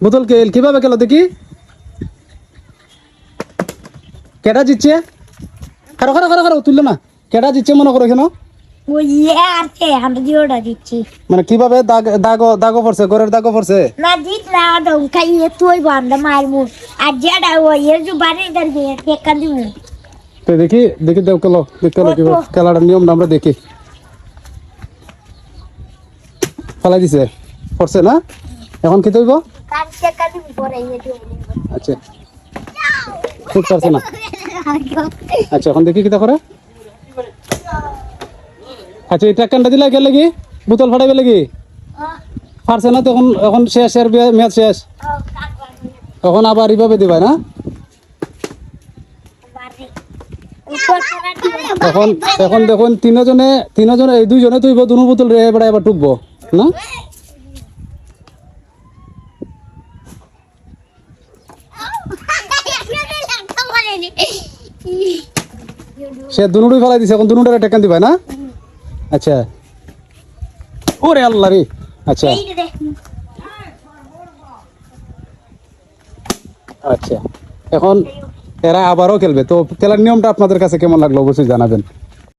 বোতল কেল কিভাবে খেলো দেখি? কেডা জিতছে? খারো খারো খারো খারো তুললো না। কেডা জিতছে মনে করো কেন? মানে কিভাবে দাগো পড়ছে, ঘরের দাগো পড়ছে? তো দেখি দেখি দেও খেলো কিভাবে খেলাটার নিয়মটা আমরা দেখি। ফেলাই দিছে পড়ছে না? এখন কি তৈব? আচ্ছা ঠিক পারছে না। আচ্ছা এখন দেখি কিতা করে। আচ্ছা এই টাকানটা দিলা কে লাগি? বোতল ফাটাইবে লাগি? পারছে না তখন, এখন শেষ এর ম্যাচ শেষ। এখন আবার এইভাবে দিবা না? এখন এখন দেখুন তিনজনে এই দুইজনে তুইব দুনো বোতল রে এবার এবার টুকবো না? সে দুনুটাই ফেলাই দিছে, এখন দুনুটারে টেকান দিবা না? আচ্ছা ওরে আল্লাহ রে। আচ্ছা আচ্ছা এখন এরা আবারও খেলবে। তো খেলার নিয়মটা আপনাদের কাছে কেমন লাগলো অবশ্যই জানাবেন।